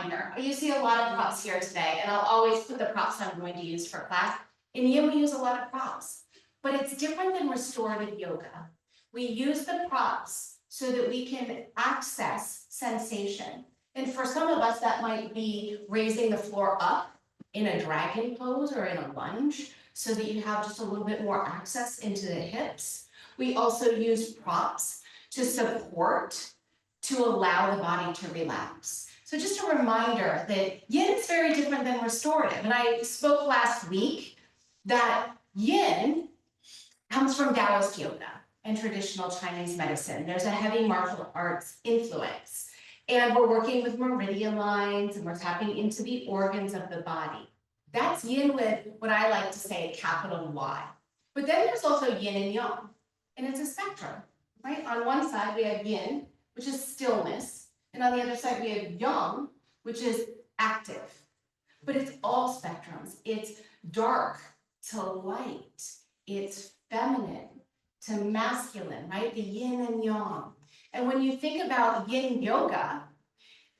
reminder, you see a lot of props here today, and I'll always put the props I'm going to use for class. In YIN, we use a lot of props, but it's different than restorative yoga. We use the props so that we can access sensation. And for some of us, that might be raising the floor up in a dragon pose or in a lunge so that you have just a little bit more access into the hips. We also use props to support, to allow the body to relax. So just a reminder that YIN is very different than restorative. And I spoke last week that YIN comes from Taoist yoga and traditional Chinese medicine. There's a heavy martial arts influence. And we're working with meridian lines and we're tapping into the organs of the body. That's YIN with what I like to say a capital Y. But then there's also yin and yang, and it's a spectrum, right? On one side we have yin, which is stillness, and on the other side we have yang, which is active. But it's all spectrums. It's dark to light, it's feminine to masculine, right? The yin and yang. And when you think about yin yoga,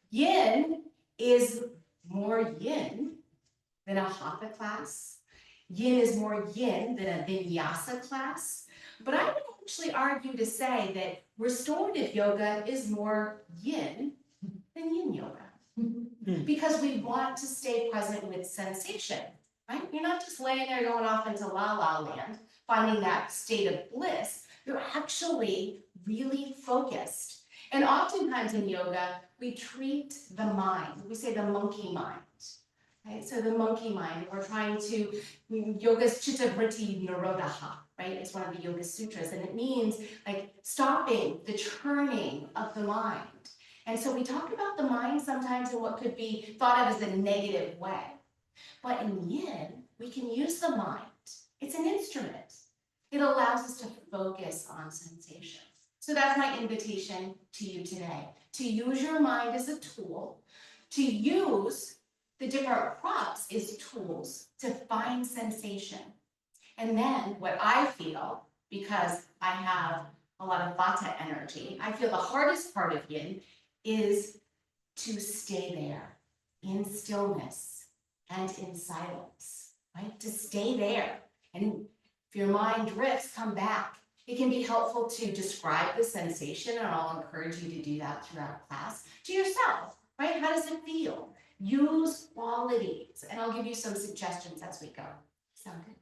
yin is more yin than a hatha class. Yin is more yin than a vinyasa class. But I would actually argue to say that restorative yoga is more yin than yin yoga. Because we want to stay present with sensation, right? You're not just laying there going off into la la land, finding that state of bliss. You're actually really focused. And oftentimes in yoga, we treat the mind. We say the monkey mind. Right? So the monkey mind, we're trying to, yoga's chitta vritti nirodha, right? It's one of the yoga sutras, and it means like stopping the churning of the mind. And so we talk about the mind sometimes in what could be thought of as a negative way. But in yin, we can use the mind. It's an instrument. It allows us to focus on sensation. So that's my invitation to you today, to use your mind as a tool, to use the different props as tools to find sensation. And then what I feel, because I have a lot of vata energy, I feel the hardest part of yin is to stay there in stillness and in silence, right? To stay there. And if your mind drifts, come back. It can be helpful to describe the sensation, and I'll encourage you to do that throughout class, to yourself, right? How does it feel? Use qualities, and I'll give you some suggestions as we go. Sound good?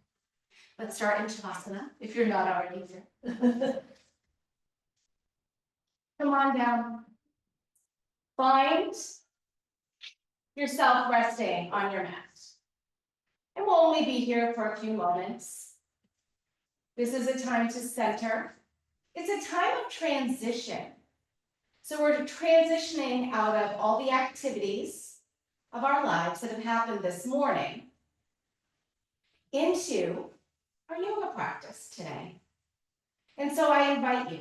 Let's start in Shavasana, if you're not already here. Come on down. Find yourself resting on your mat. And we'll only be here for a few moments. This is a time to center. It's a time of transition. So we're transitioning out of all the activities of our lives that have happened this morning into our yoga practice today. And so I invite you,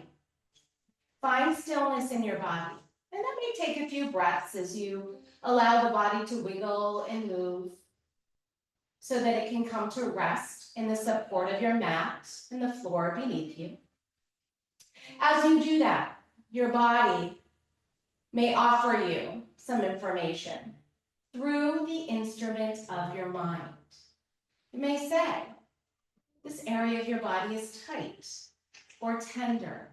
find stillness in your body. And that may take a few breaths as you allow the body to wiggle and move so that it can come to rest in the support of your mat and the floor beneath you. As you do that, your body may offer you some information through the instrument of your mind. It may say, this area of your body is tight, or tender,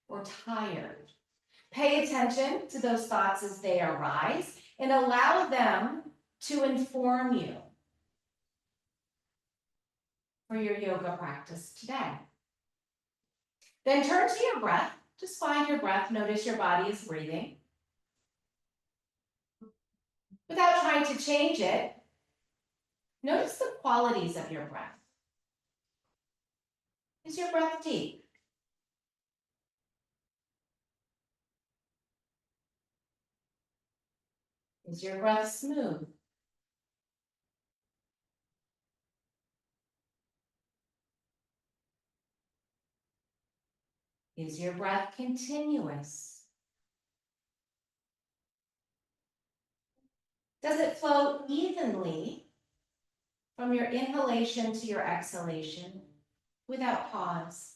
or tired. Pay attention to those thoughts as they arise and allow them to inform you for your yoga practice today. Then turn to your breath. Just find your breath. Notice your body is breathing. Without trying to change it, notice the qualities of your breath. Is your breath deep? Is your breath smooth? Is your breath continuous? Does it flow evenly from your inhalation to your exhalation without pause?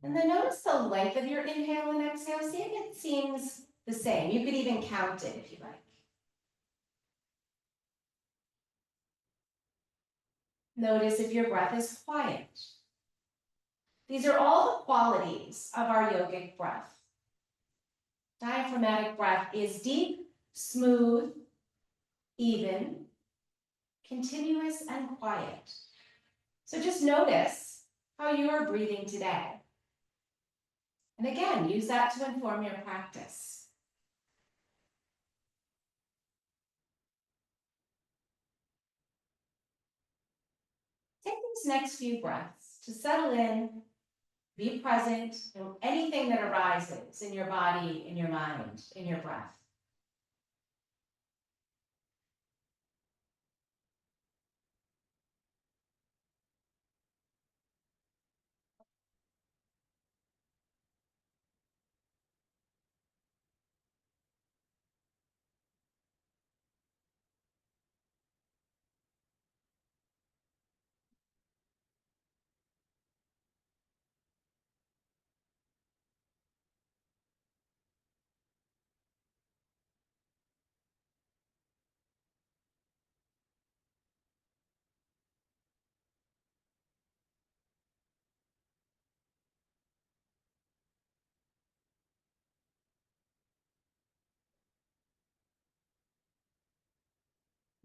And then notice the length of your inhale and exhale. See if it seems the same. You could even count it if you like. Notice if your breath is quiet. These are all the qualities of our yogic breath. Diaphragmatic breath is deep, smooth, even, continuous, and quiet. So just notice how you are breathing today. And again, use that to inform your practice. Take these next few breaths to settle in, be present in anything that arises in your body, in your mind, in your breath.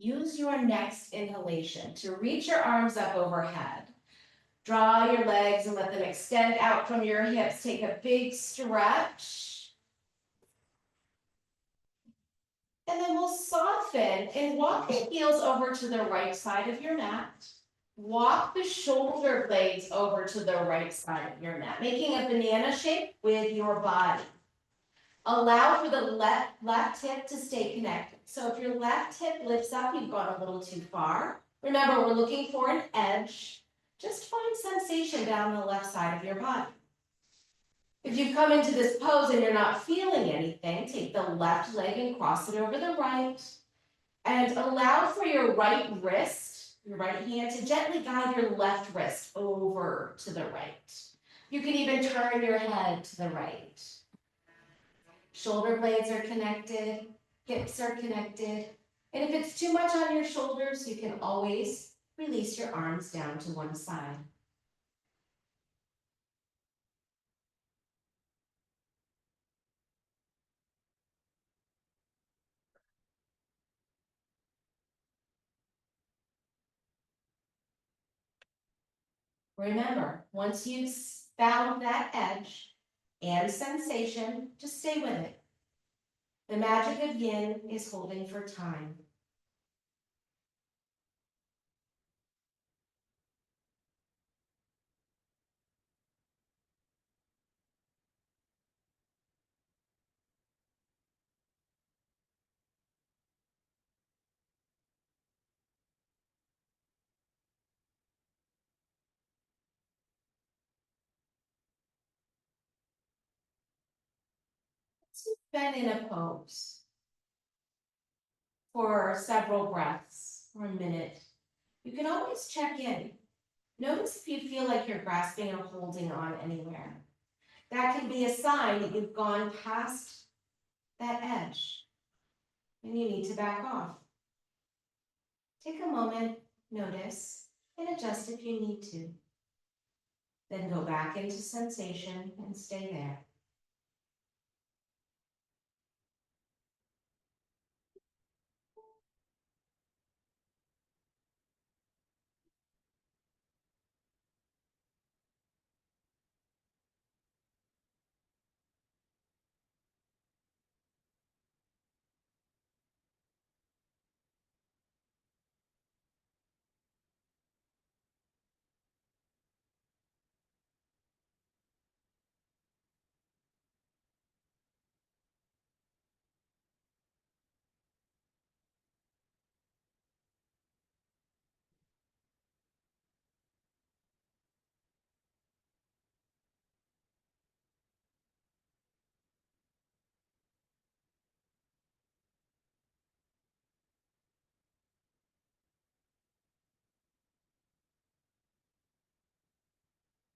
Use your next inhalation to reach your arms up overhead. Draw your legs and let them extend out from your hips. Take a big stretch. And then we'll soften and walk the heels over to the right side of your mat. Walk the shoulder blades over to the right side of your mat, making a banana shape with your body. Allow for the left hip to stay connected. So if your left hip lifts up, you've gone a little too far. Remember, we're looking for an edge. Just find sensation down the left side of your body. If you come into this pose and you're not feeling anything, take the left leg and cross it over the right. And allow for your right wrist, your right hand, to gently guide your left wrist over to the right. You can even turn your head to the right. Shoulder blades are connected, hips are connected. And if it's too much on your shoulders, you can always release your arms down to one side. Remember, once you've found that edge and sensation, just stay with it. The magic of yin is holding for time. Once you've been in a pose for several breaths or a minute, you can always check in. Notice if you feel like you're grasping or holding on anywhere. That can be a sign that you've gone past that edge and you need to back off. Take a moment, notice, and adjust if you need to. Then go back into sensation and stay there.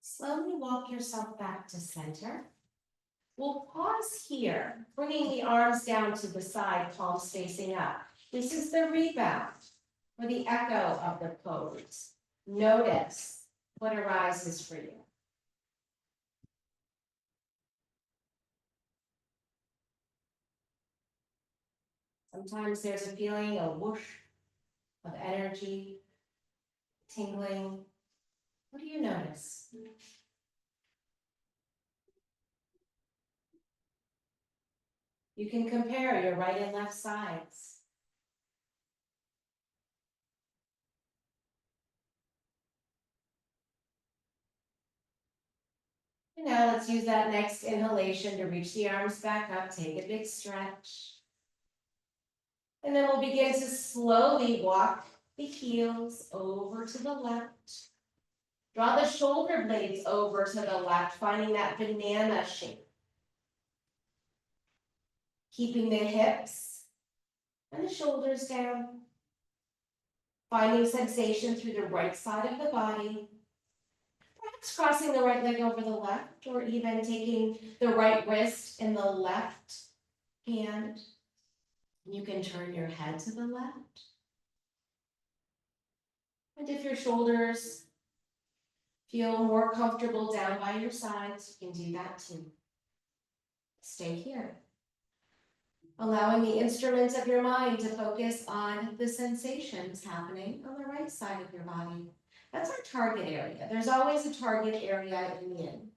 Slowly walk yourself back to center. We'll pause here, bringing the arms down to the side, palms facing up. This is the rebound or the echo of the pose. Notice what arises for you. Sometimes there's a feeling, a whoosh of energy, tingling. What do you notice? You can compare your right and left sides. And now let's use that next inhalation to reach the arms back up, take a big stretch. And then we'll begin to slowly walk the heels over to the left. Draw the shoulder blades over to the left, finding that banana shape. Keeping the hips and the shoulders down. Finding sensation through the right side of the body. Perhaps crossing the right leg over the left, or even taking the right wrist in the left hand. You can turn your head to the left. And if your shoulders feel more comfortable down by your sides, you can do that too. Stay here. Allowing the instruments of your mind to focus on the sensations happening on the right side of your body. That's our target area. There's always a target area in YIN.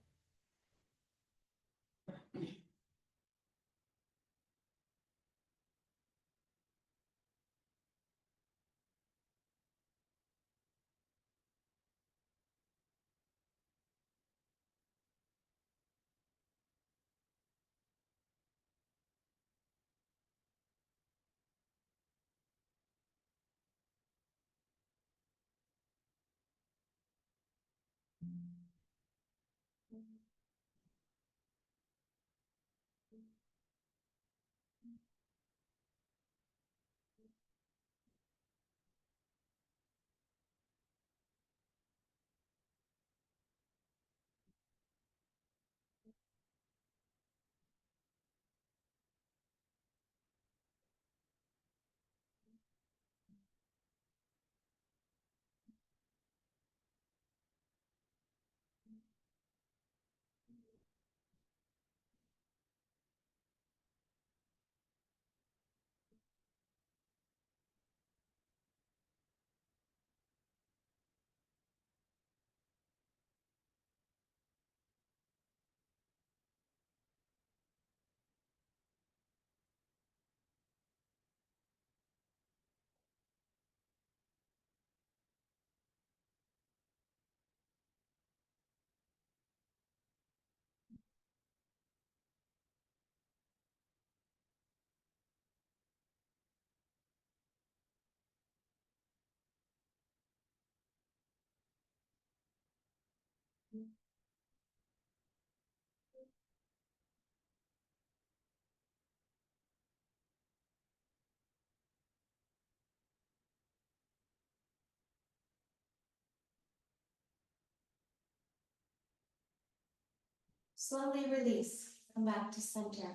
Slowly release, come back to center.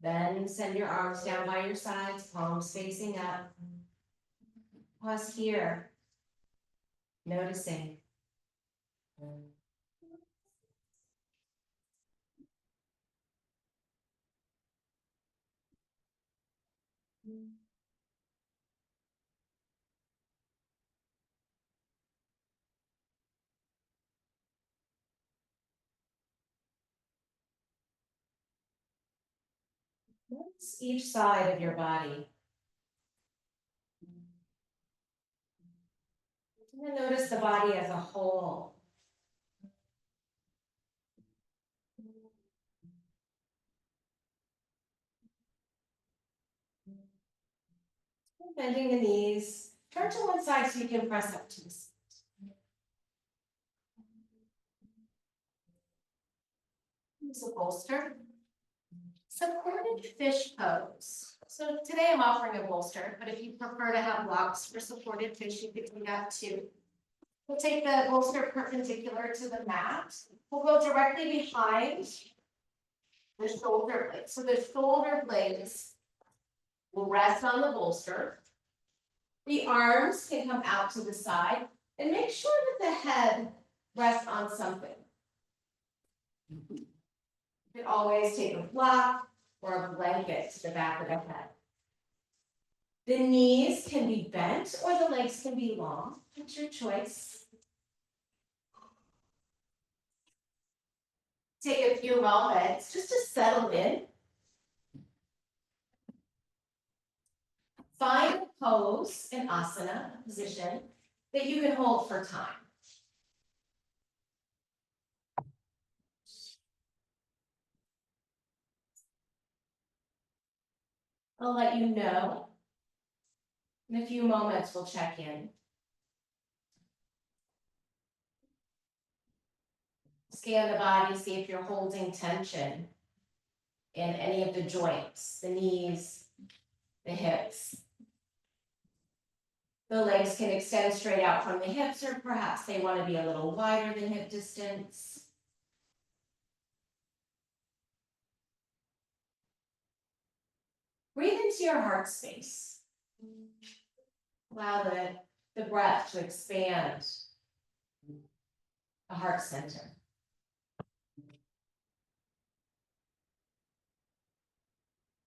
Then send your arms down by your sides, palms facing up. Pause here, noticing. Notice each side of your body. And then notice the body as a whole. Bending the knees. Turn to one side so you can press up to the side. Use a bolster. Supported fish pose. So today I'm offering a bolster, but if you prefer to have blocks for supported fish, you could do that too. We'll take the bolster perpendicular to the mat. We'll go directly behind the shoulder blades. So the shoulder blades will rest on the bolster. The arms can come out to the side, and make sure that the head rests on something. You can always take a block or a blanket to the back of the head. The knees can be bent or the legs can be long. It's your choice. Take a few moments just to settle in. Find a pose, an asana position that you can hold for time. I'll let you know. In a few moments, we'll check in. Scan the body, see if you're holding tension in any of the joints, the knees, the hips. The legs can extend straight out from the hips, or perhaps they want to be a little wider than hip distance. Breathe into your heart space. Allow the breath to expand the heart center.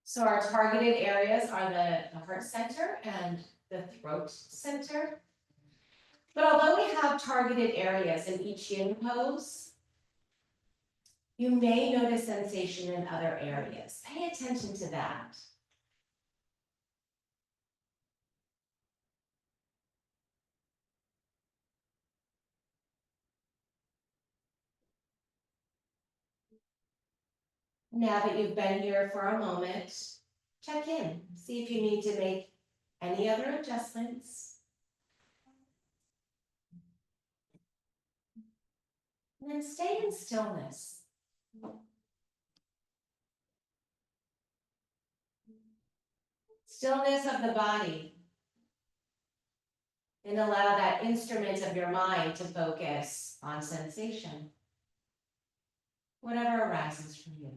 So our targeted areas are the heart center and the throat center. But although we have targeted areas in each yin pose, you may notice sensation in other areas. Pay attention to that. Now that you've been here for a moment, check in. See if you need to make any other adjustments. And then stay in stillness. Stillness of the body. And allow that instrument of your mind to focus on sensation. Whatever arises from you.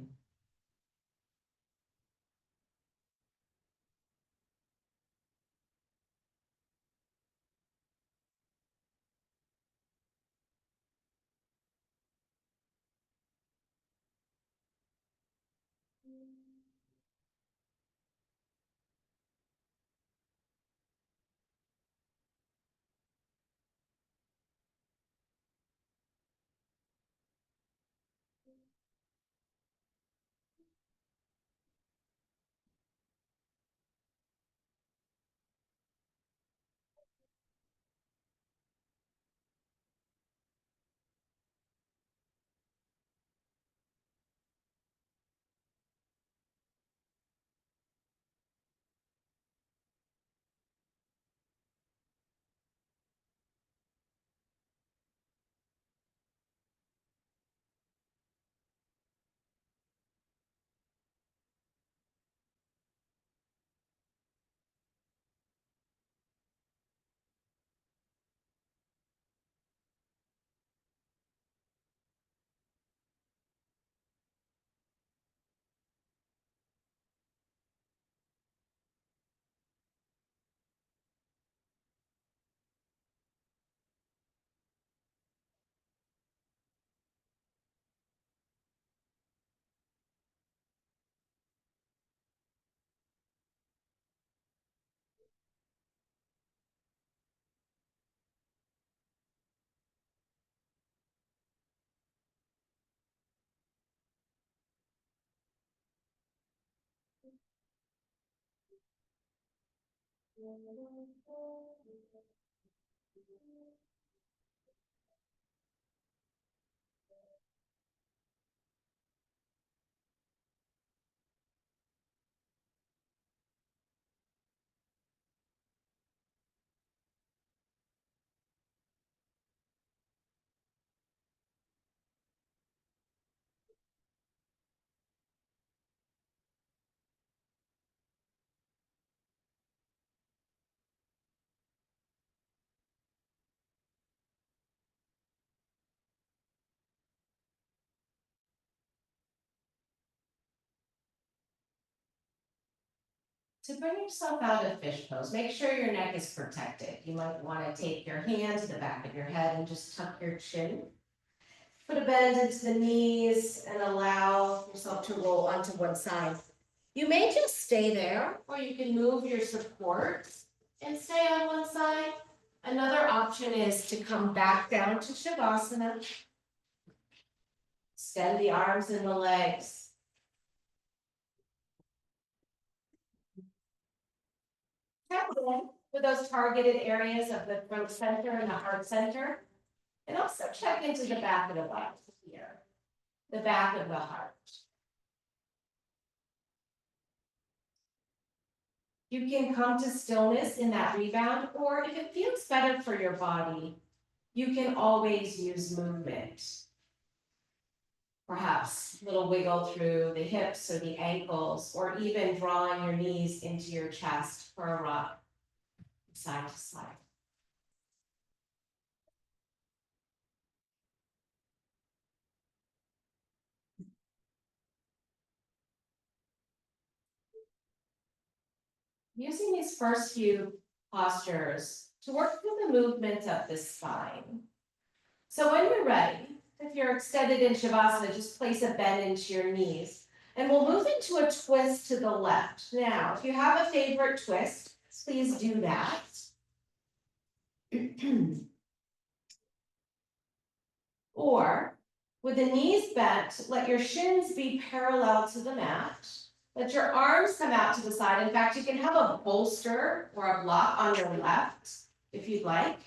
To bring yourself out of fish pose, make sure your neck is protected. You might want to take your hand to the back of your head and just tuck your chin. Put a bend into the knees and allow yourself to roll onto one side. You may just stay there, or you can move your support and stay on one side. Another option is to come back down to Shavasana. Extend the arms and the legs. Tap in for those targeted areas of the throat center and the heart center. And also check into the back of the body here, the back of the heart. You can come to stillness in that rebound, or if it feels better for your body, you can always use movement. Perhaps a little wiggle through the hips or the ankles, or even drawing your knees into your chest for a rock side to side. Using these first few postures to work through the movement of the spine. So when you're ready, if you're extended in Shavasana, just place a bend into your knees. And we'll move into a twist to the left. Now, if you have a favorite twist, please do that. Or, with the knees bent, let your shins be parallel to the mat. Let your arms come out to the side. In fact, you can have a bolster or a block on your left, if you'd like.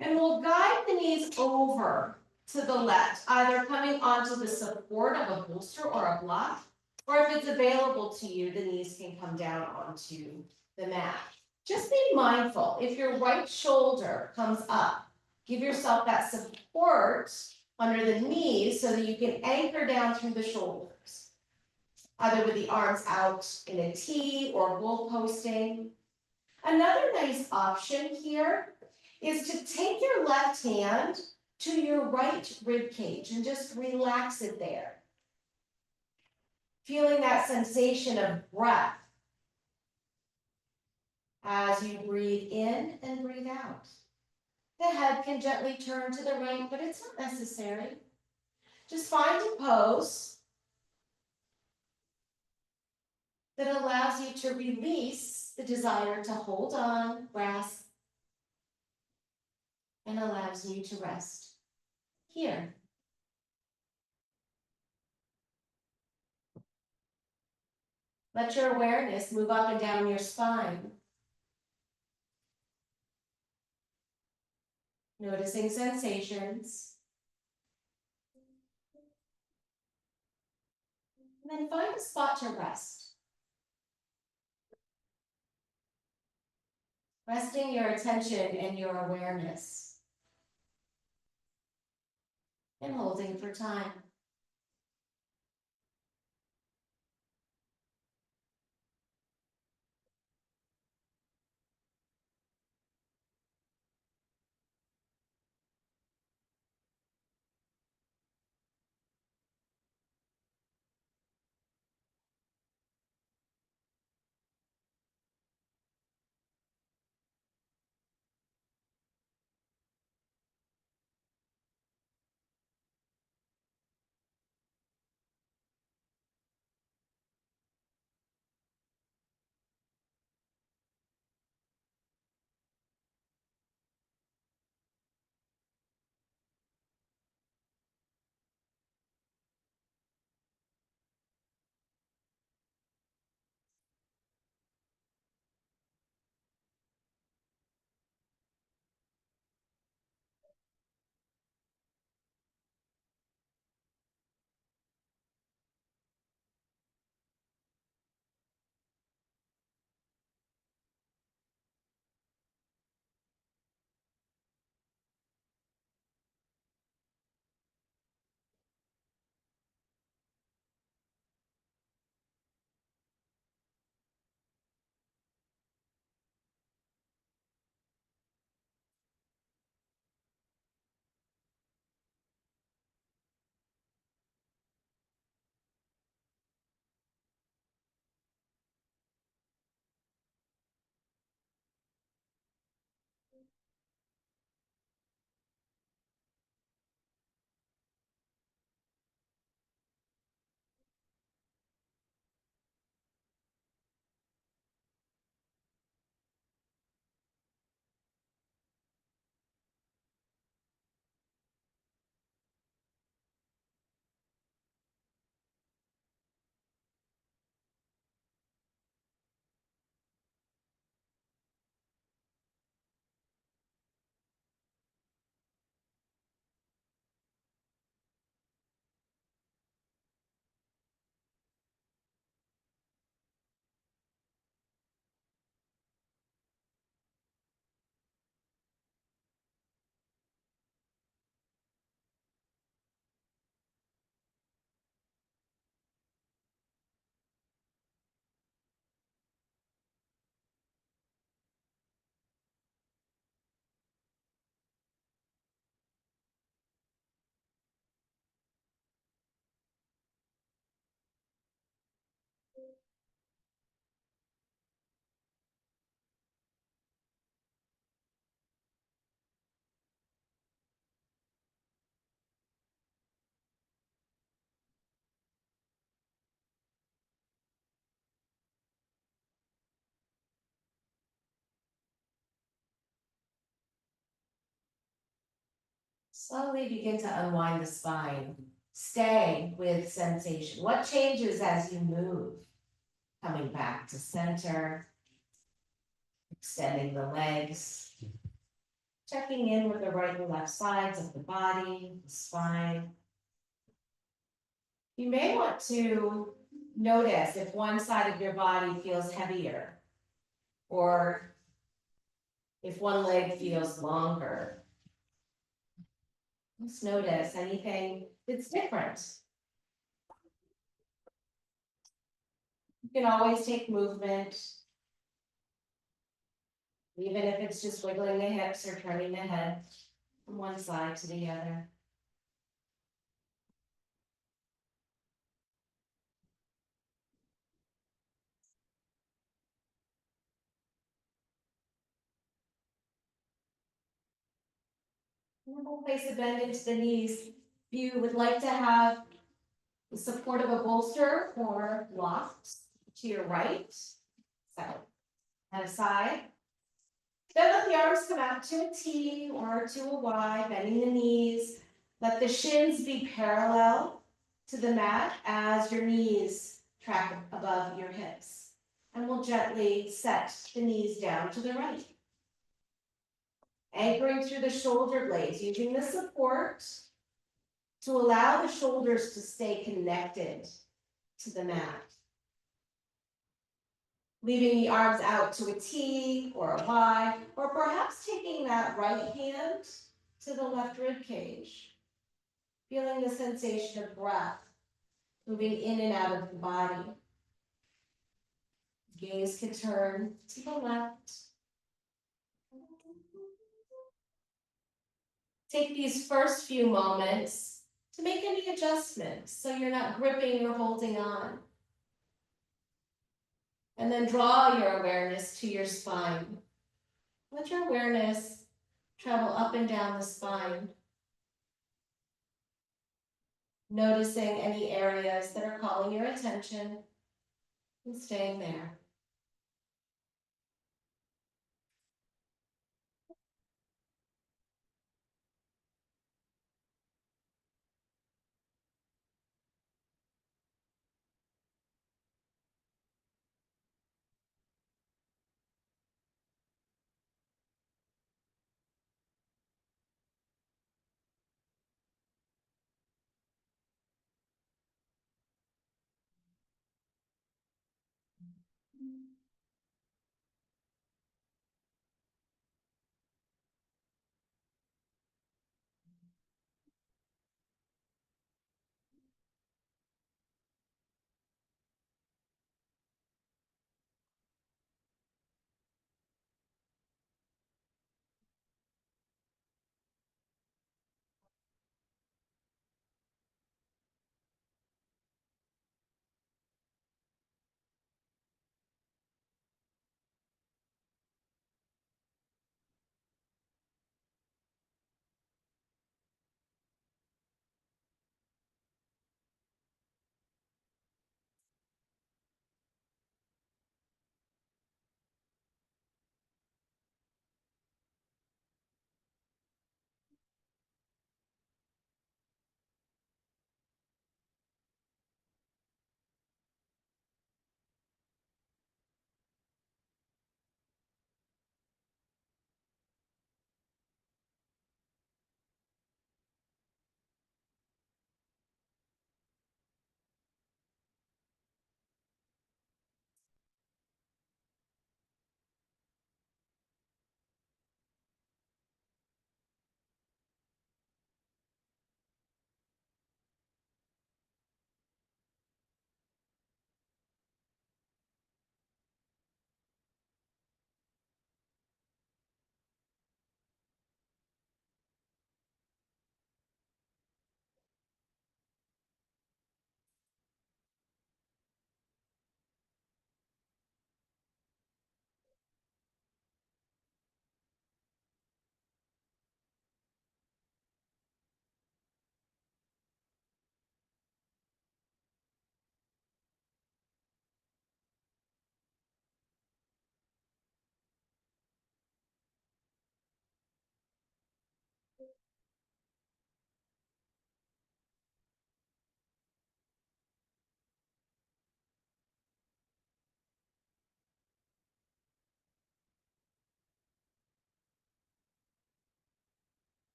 And we'll guide the knees over to the left, either coming onto the support of a bolster or a block, or if it's available to you, the knees can come down onto the mat. Just be mindful, if your right shoulder comes up, give yourself that support under the knees so that you can anchor down through the shoulders, either with the arms out in a T or bull posting. Another nice option here is to take your left hand to your right rib cage and just relax it there. Feeling that sensation of breath as you breathe in and breathe out. The head can gently turn to the right, but it's not necessary. Just find a pose that allows you to release the desire to hold on, grasp, and allows you to rest here. Let your awareness move up and down your spine. Noticing sensations. And then find a spot to rest. Resting your attention and your awareness. And holding for time. Slowly begin to unwind the spine. Stay with sensation. What changes as you move? Coming back to center, extending the legs, checking in with the right and left sides of the body, the spine. You may want to notice if one side of your body feels heavier, or if one leg feels longer. Just notice anything that's different. You can always take movement, even if it's just wiggling the hips or turning the head from one side to the other. And we'll place a bend into the knees. If you would like to have the support of a bolster or loft to your right, so and aside. Then let the arms come out to a T or to a Y, bending the knees. Let the shins be parallel to the mat as your knees track above your hips. And we'll gently set the knees down to the right. Anchoring through the shoulder blades, using the support to allow the shoulders to stay connected to the mat. Leaving the arms out to a T or a Y, or perhaps taking that right hand to the left rib cage. Feeling the sensation of breath moving in and out of the body. Gaze can turn to the left. Take these first few moments to make any adjustments so you're not gripping or holding on. And then draw your awareness to your spine. Let your awareness travel up and down the spine. Noticing any areas that are calling your attention and staying there.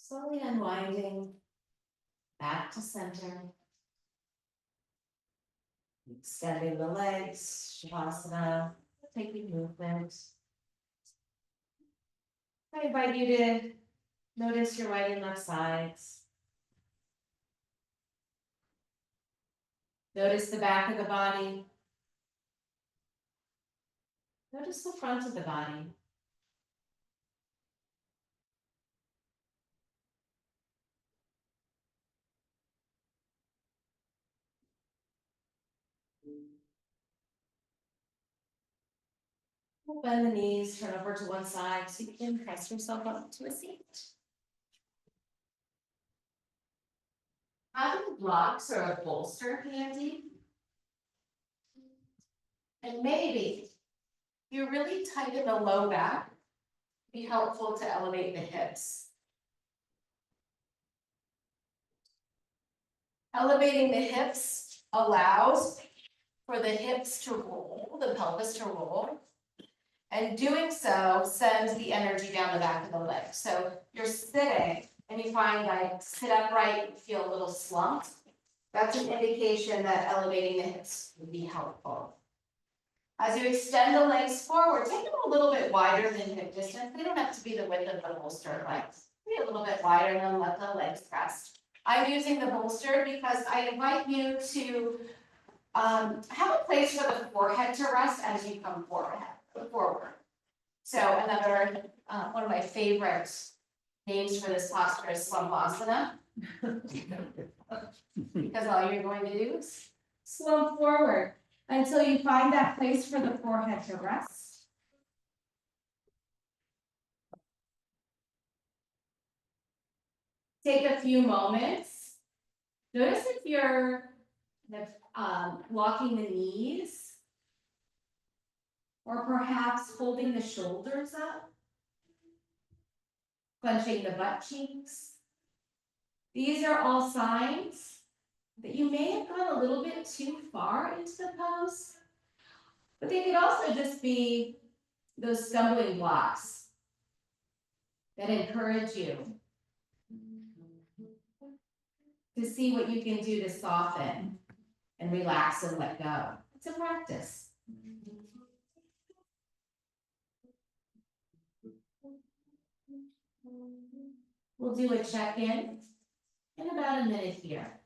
Slowly unwinding back to center. Extending the legs, Shavasana, taking movement. I invite you to notice your right and left sides. Notice the back of the body. Notice the front of the body. Bend the knees, turn over to one side so you can press yourself up to a seat. Having blocks or a bolster handy. And maybe you're really tight in the low back, be helpful to elevate the hips. Elevating the hips allows for the hips to roll, the pelvis to roll. And doing so sends the energy down the back of the leg. So you're sitting and you find like sit upright, you feel a little slumped. That's an indication that elevating the hips would be helpful. As you extend the legs forward, take them a little bit wider than hip distance. They don't have to be the width of the bolster legs. Be a little bit wider and then let the legs rest. I'm using the bolster because I invite you to have a place for the forehead to rest as you come forward. So another, one of my favorite names for this posture is slumpasana. Because all you're going to do is slump forward until you find that place for the forehead to rest. Take a few moments. Notice if you're locking the knees or perhaps holding the shoulders up, clenching the butt cheeks. These are all signs that you may have gone a little bit too far into the pose, but they could also just be those stumbling blocks that encourage you to see what you can do to soften and relax and let go. It's a practice. We'll do a check-in in about a minute here.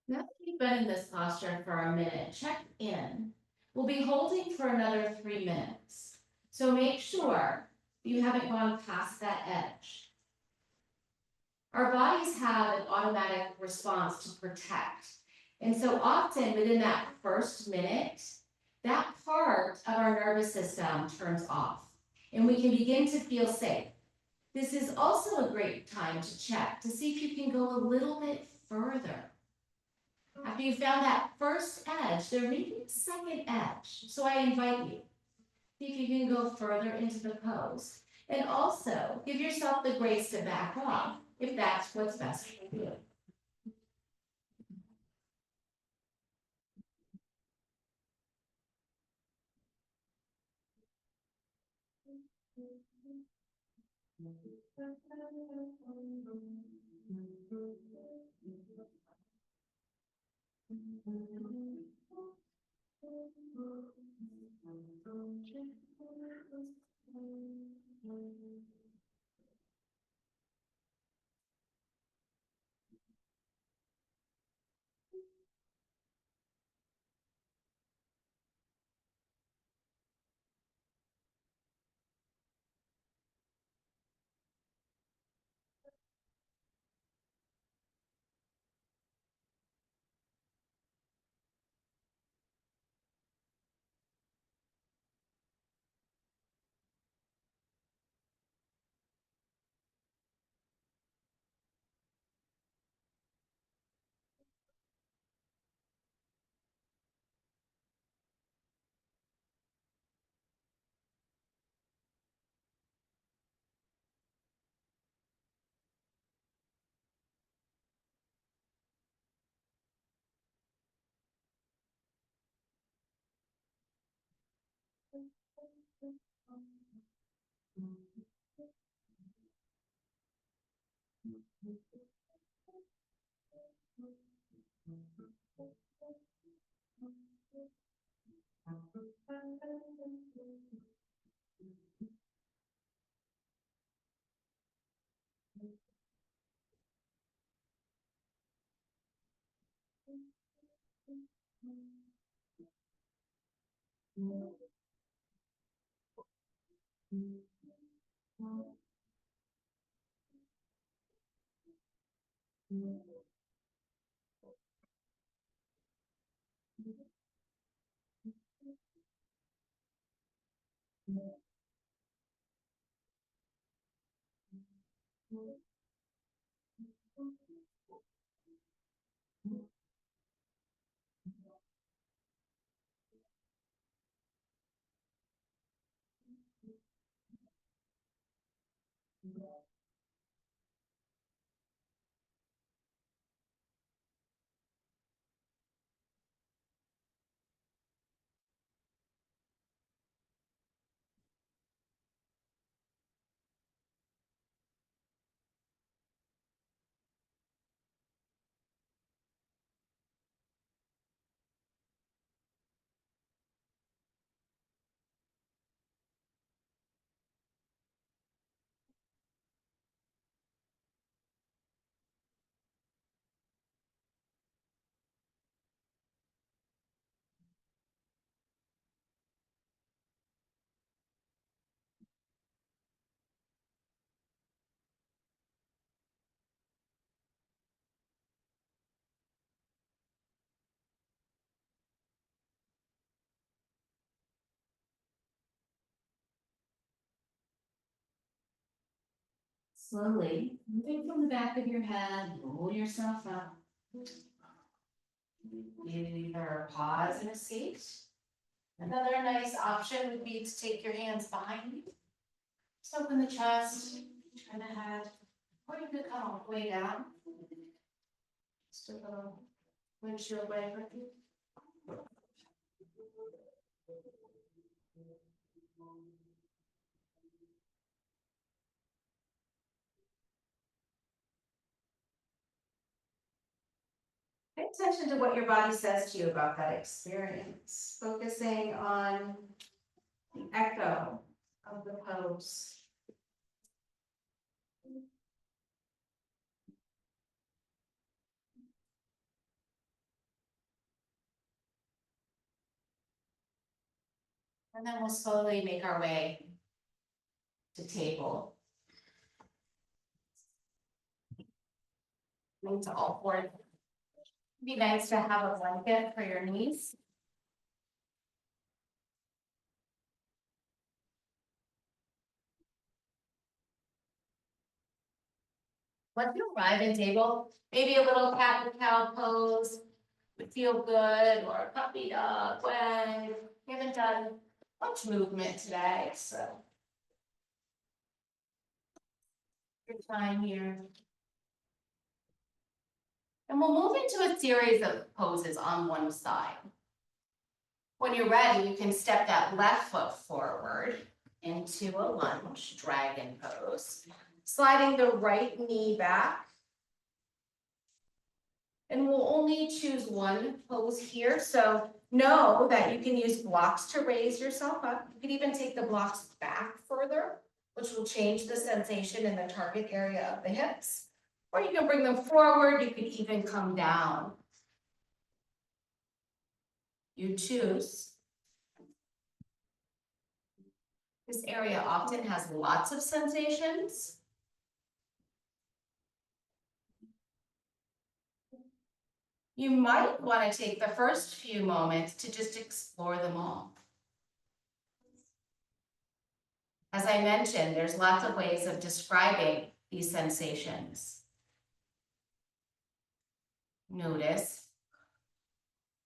Now that you've been in this posture for a minute, check in. We'll be holding for another 3 minutes. So make sure you haven't gone past that edge. Our bodies have an automatic response to protect. And so often within that first minute, that part of our nervous system turns off and we can begin to feel safe. This is also a great time to check to see if you can go a little bit further. After you found that first edge, there may be a second edge. So I invite you, see if you can go further into the pose. And also give yourself the grace to back off if that's what's best for you. Slowly, moving from the back of your head, roll yourself up. Either pause in a seat. Another nice option would be to take your hands behind you. Just open the chest, turn the head, or you could come all the way down. Just a little windshield wiper. Pay attention to what your body says to you about that experience, focusing on the echo of the pose. And then we'll slowly make our way to table. Into all fours. It'd be nice to have a blanket for your knees. Once you arrive at table, maybe a little cat and cow pose would feel good, or a puppy dog wag. We haven't done much movement today, so. Good time here. And we'll move into a series of poses on one side. When you're ready, you can step that left foot forward into a lunge, dragon pose, sliding the right knee back. And we'll only choose one pose here, so know that you can use blocks to raise yourself up. You can even take the blocks back further, which will change the sensation in the target area of the hips. Or you can bring them forward, you can even come down. You choose. This area often has lots of sensations. You might want to take the first few moments to just explore them all. As I mentioned, there's lots of ways of describing these sensations. Notice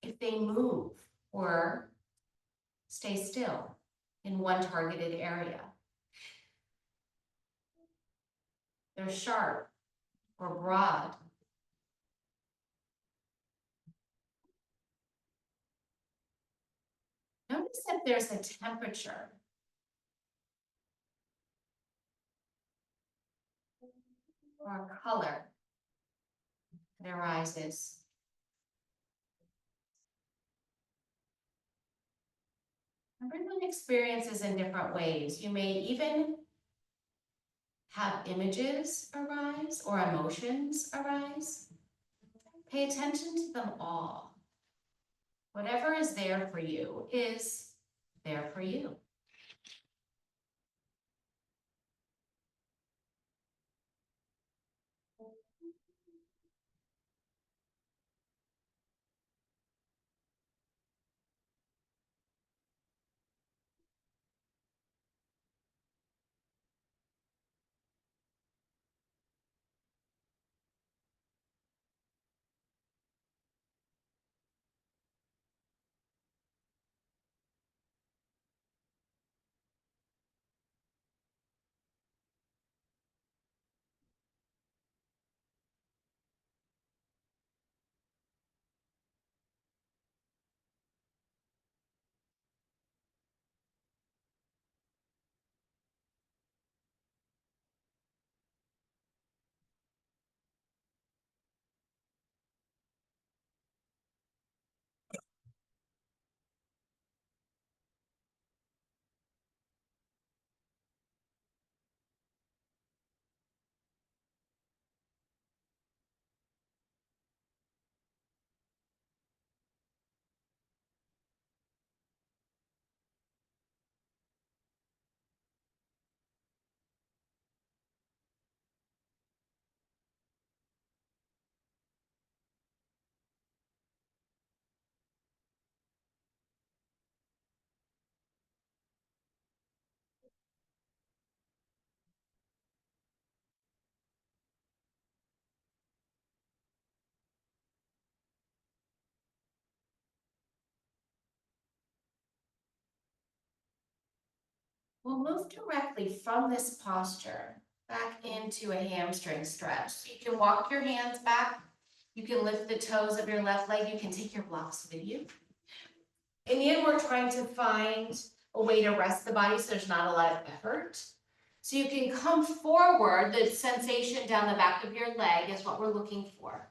if they move or stay still in one targeted area. They're sharp or broad. Notice if there's a temperature or a color that arises. Everyone experiences in different ways. You may even have images arise or emotions arise. Pay attention to them all. Whatever is there for you is there for you. We'll move directly from this posture back into a hamstring stretch. So you can walk your hands back. You can lift the toes of your left leg. You can take your blocks with you. In yin, we're trying to find a way to rest the body so there's not a lot of effort. So you can come forward. The sensation down the back of your leg is what we're looking for.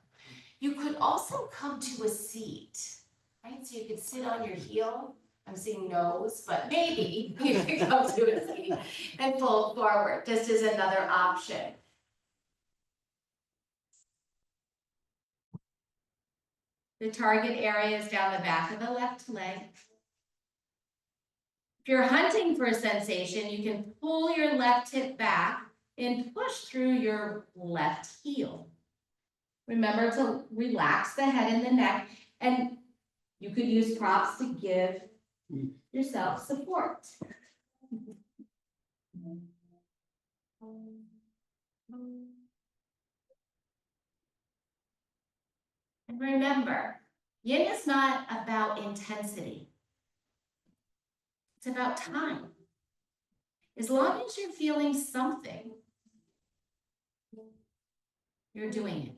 You could also come to a seat, right? So you could sit on your heel. I'm seeing no's, but maybe you could come to a seat and fold forward, just as another option. The target area is down the back of the left leg. If you're hunting for a sensation, you can pull your left hip back and push through your left heel. Remember to relax the head and the neck, and you could use props to give yourself support. And remember, yin is not about intensity. It's about time. As long as you're feeling something, you're doing it.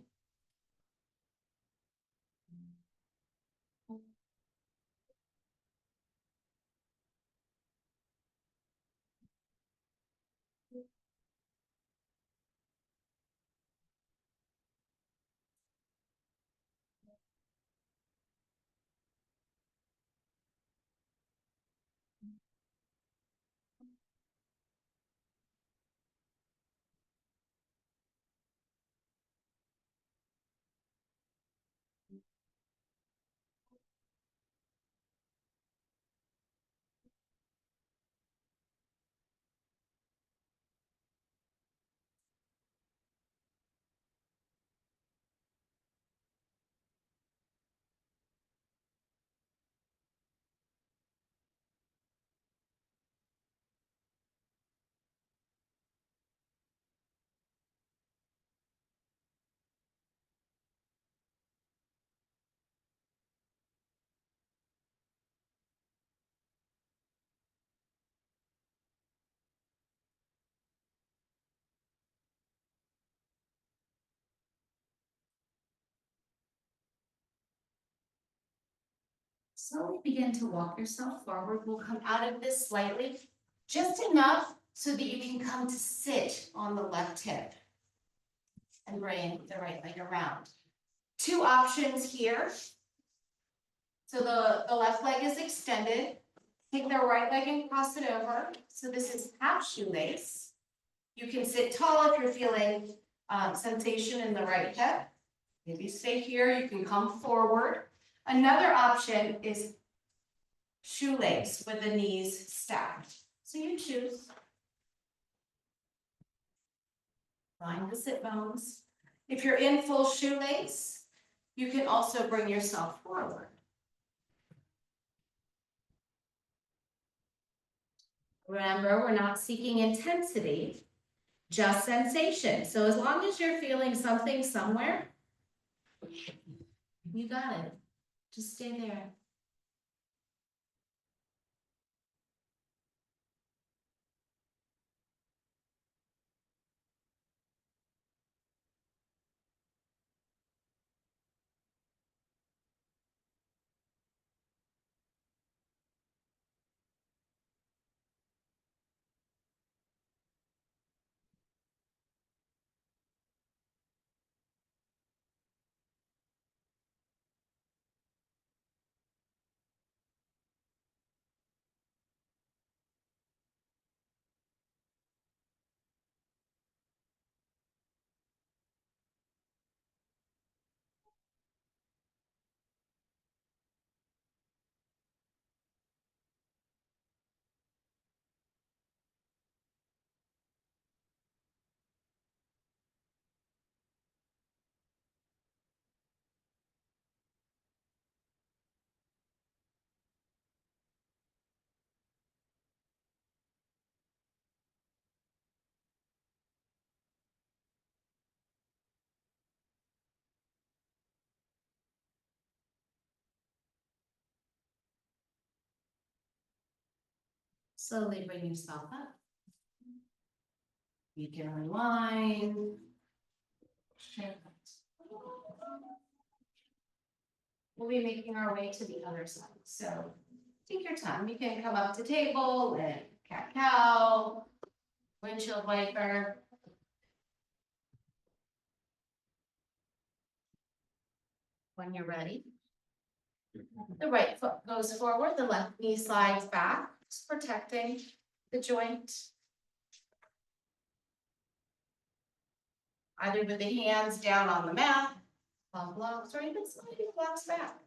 Slowly begin to walk yourself forward. We'll come out of this slightly, just enough so that you can come to sit on the left hip. and bring the right leg around. Two options here. So the left leg is extended. Take the right leg and cross it over. So this is half shoelace. You can sit tall if you're feeling sensation in the right hip. Maybe stay here, you can come forward. Another option is shoelace with the knees stacked. So you choose. Line the sit bones. If you're in full shoelace, you can also bring yourself forward. Remember, we're not seeking intensity, just sensation. So as long as you're feeling something somewhere, you got it. Just stay there. Slowly bring yourself up. You can unwind. We'll be making our way to the other side. So take your time. You can come up to table and cat-cow, windshield wiper. When you're ready. The right foot goes forward, the left knee slides back, just protecting the joint. Either with the hands down on the mat, palm blocks, or even sliding blocks back.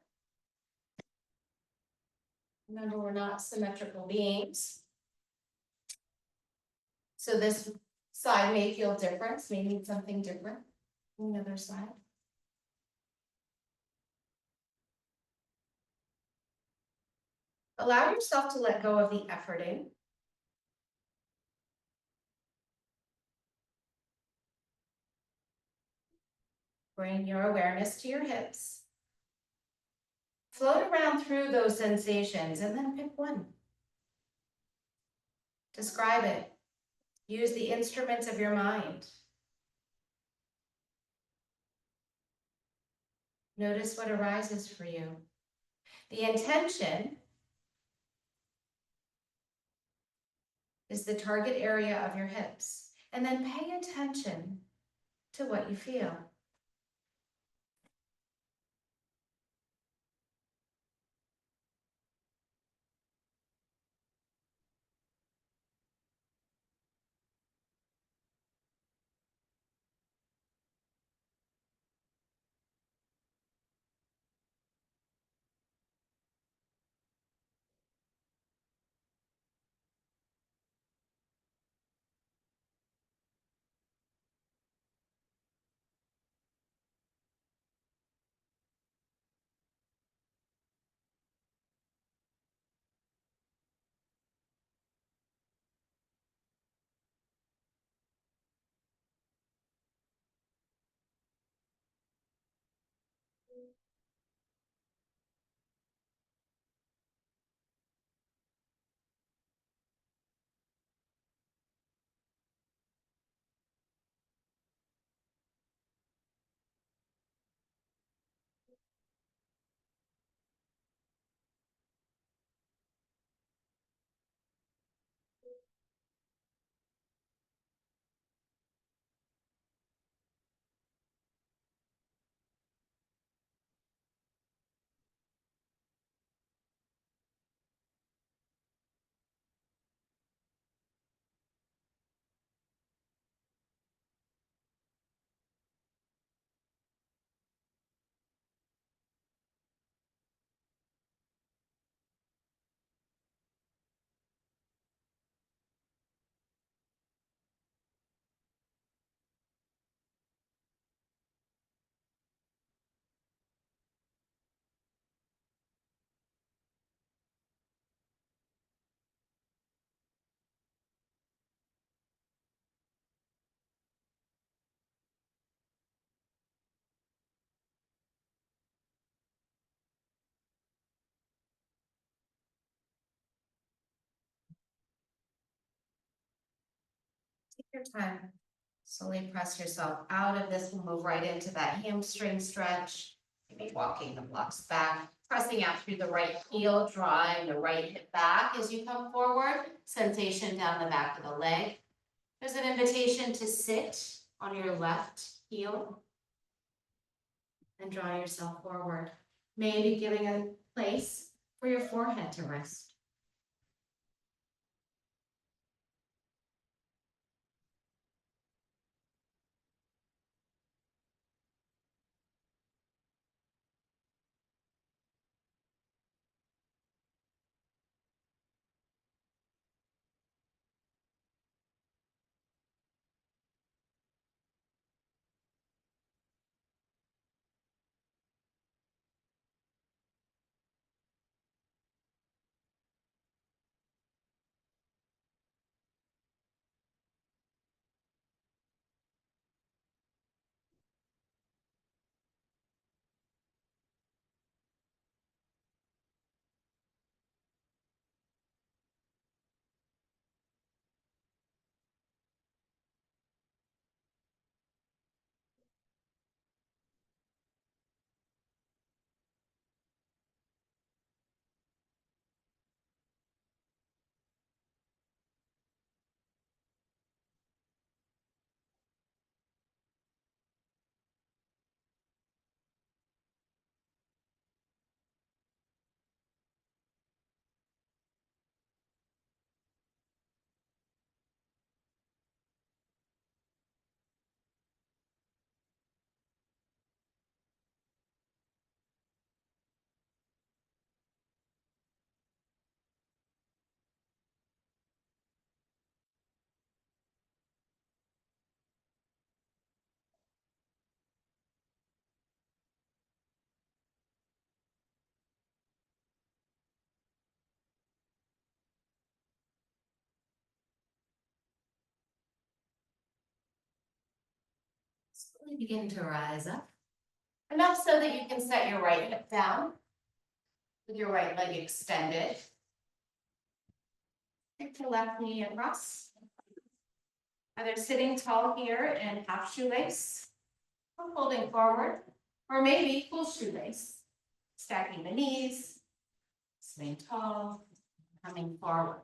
Remember, we're not symmetrical beings. So this side may feel different, may need something different from the other side. Allow yourself to let go of the efforting. Bring your awareness to your hips. Float around through those sensations and then pick one. Describe it. Use the instruments of your mind. Notice what arises for you. The intention is the target area of your hips. And then pay attention to what you feel. your time. Slowly press yourself out of this. We'll move right into that hamstring stretch. Maybe walking the blocks back, pressing out through the right heel, drawing the right hip back as you come forward. Sensation down the back of the leg. There's an invitation to sit on your left heel and draw yourself forward. Maybe giving a place for your forehead to rest. Slowly begin to rise up. Enough so that you can set your right hip down with your right leg extended. Take your left knee across. Either sitting tall here in half shoelace, or folding forward, or maybe full shoelace. Stacking the knees, sitting tall, coming forward.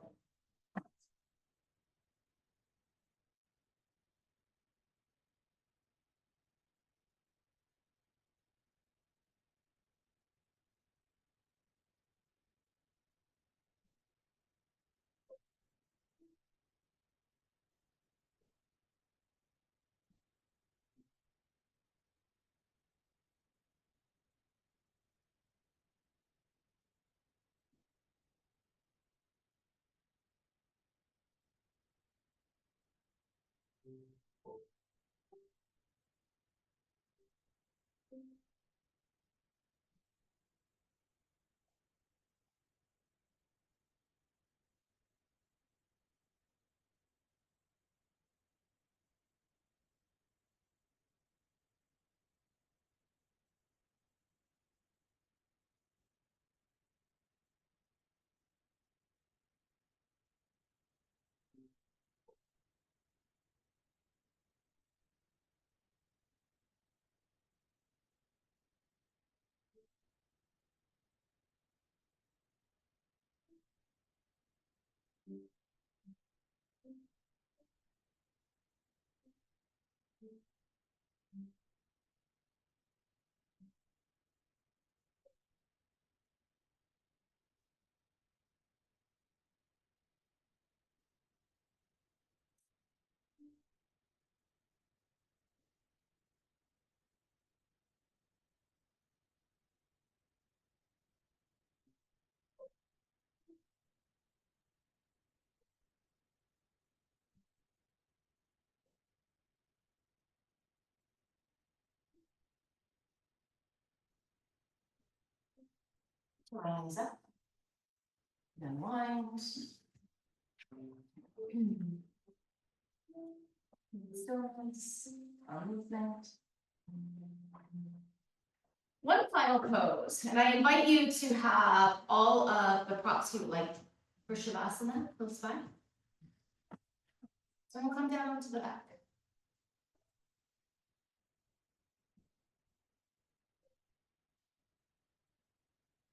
Rise up. Unwind. Stillness, movement. One final pose, and I invite you to have all of the props you would like for Shavasana close by. So I'm gonna come down onto the back.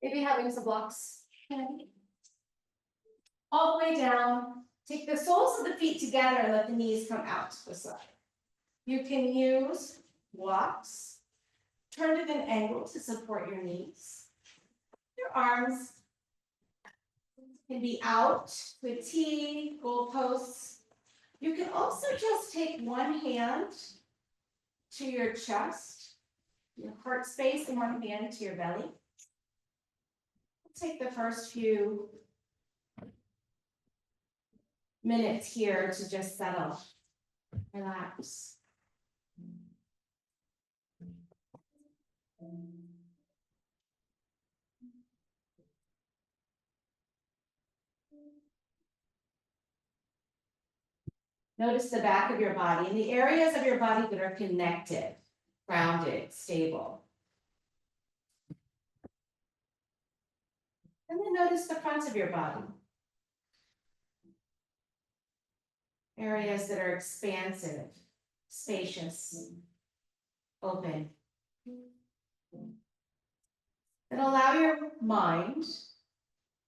Maybe having some blocks. All the way down. Take the soles of the feet together and let the knees come out to the side. You can use blocks. Turn at an angle to support your knees. Your arms can be out to a T, goalposts. You can also just take one hand to your chest, your heart space, and one hand to your belly. Take the first few minutes here to just settle, relax. Notice the back of your body and the areas of your body that are connected, grounded, stable. And then notice the front of your body. Areas that are expansive, spacious, open. And allow your mind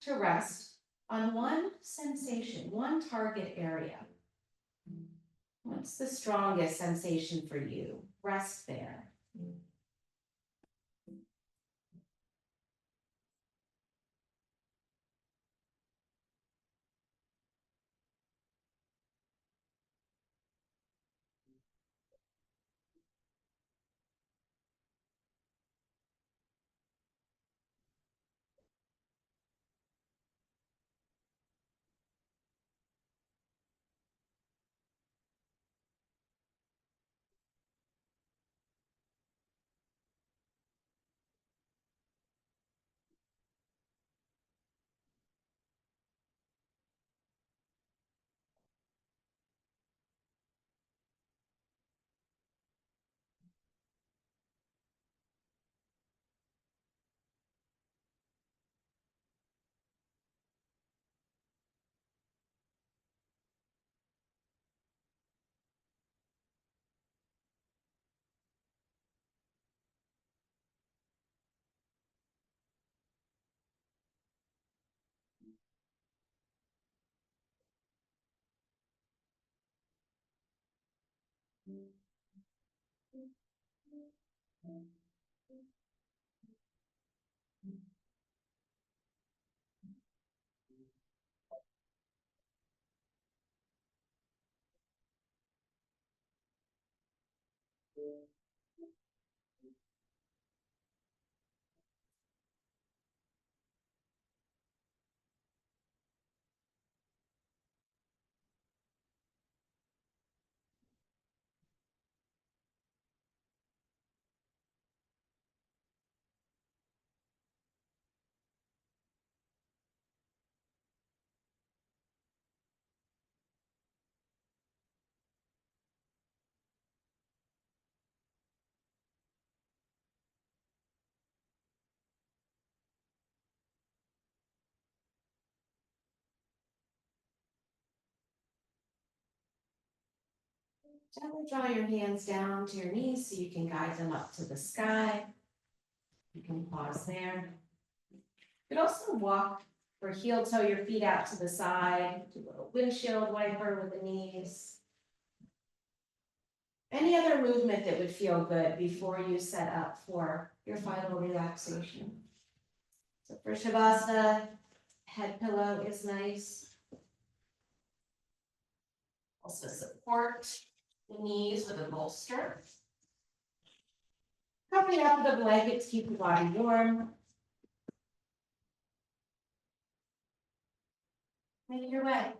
to rest on one sensation, one target area. What's the strongest sensation for you? Rest there. Gently draw your hands down to your knees so you can guide them up to the sky. You can pause there. You could also walk or heel toe your feet out to the side, do a little windshield wiper with the knees. Any other movement that would feel good before you set up for your final relaxation. So for Shavasana, head pillow is nice. Also support the knees with a bolster. Cover it up with a blanket to keep the body warm. Make your way.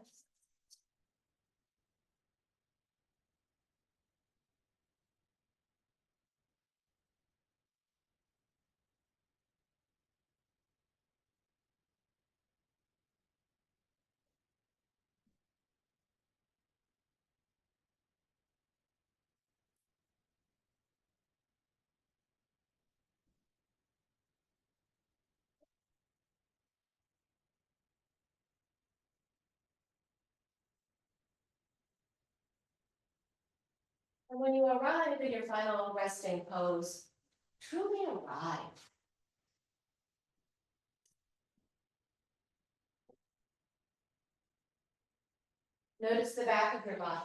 And when you arrive at your final resting pose, truly arrive. Notice the back of your body,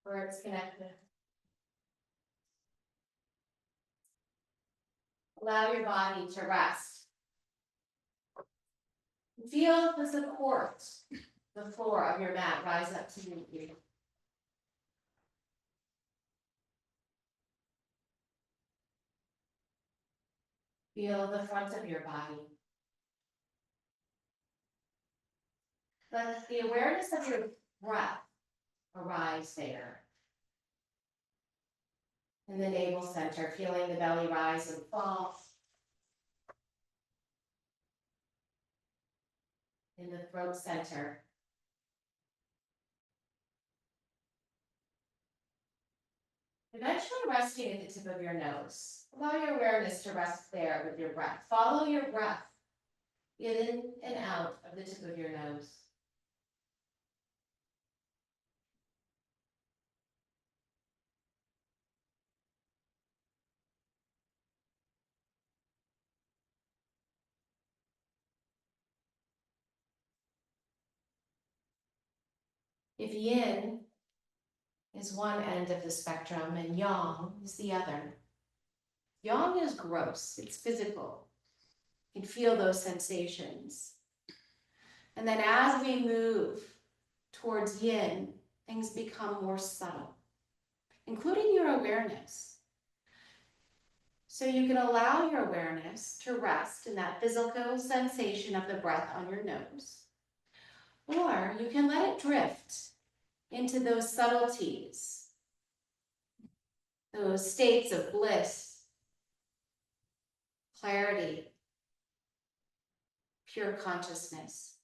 where it's connected. Allow your body to rest. Feel the support, the floor of your mat rise up to meet you. Feel the front of your body. Let the awareness of your breath arise there. In the navel center, feeling the belly rise and fall. In the throat center. Eventually resting at the tip of your nose. Allow your awareness to rest there with your breath. Follow your breath in and out of the tip of your nose. If yin is one end of the spectrum and yang is the other. Yang is gross, it's physical. You can feel those sensations. And then as we move towards yin, things become more subtle, including your awareness. So you can allow your awareness to rest in that physical sensation of the breath on your nose. Or you can let it drift into those subtleties, those states of bliss, clarity, pure consciousness.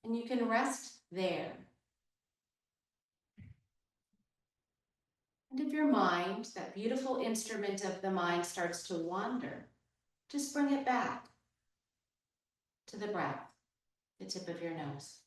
And you can rest there. And if your mind, that beautiful instrument of the mind, starts to wander, just bring it back to the breath, the tip of your nose.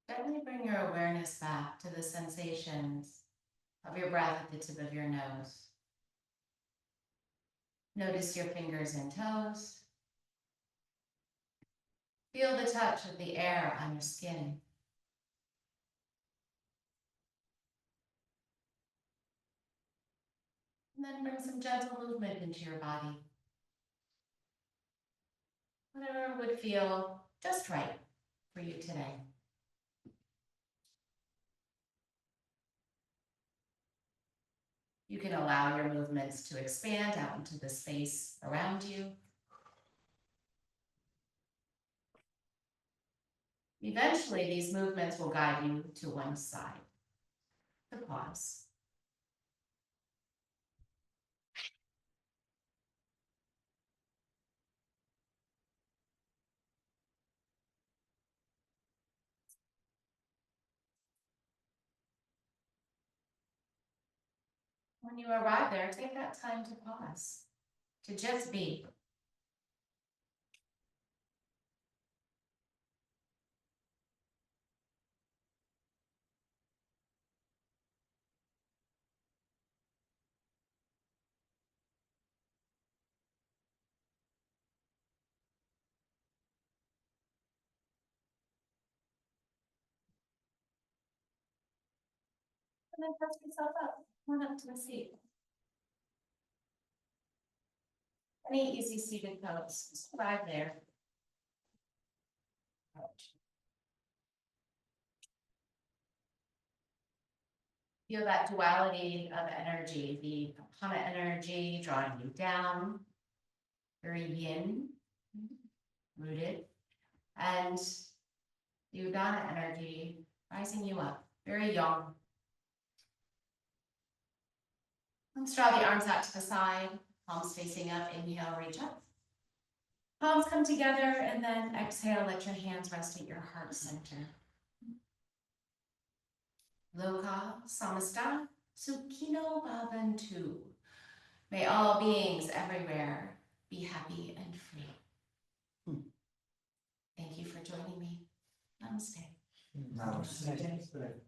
Gently bring your awareness back to the sensations of your breath at the tip of your nose. Notice your fingers and toes. Feel the touch of the air on your skin. And then bring some gentle movement into your body. Whatever would feel just right for you today. You can allow your movements to expand out into the space around you. Eventually, these movements will guide you to one side. The pause. When you arrive there, take that time to pause, to just be. And then press yourself up, come on up to the seat. Any easy seated pose, just arrive there. Feel that duality of energy, the Hana energy drawing you down, very yin, rooted, and the Udana energy rising you up, very yang. Let's draw the arms out to the side, palms facing up, inhale, reach up. Palms come together, and then exhale, let your hands rest at your heart center. Loka samasta sukhino bhavantu. May all beings everywhere be happy and free. Thank you for joining me. Namaste. Namaste.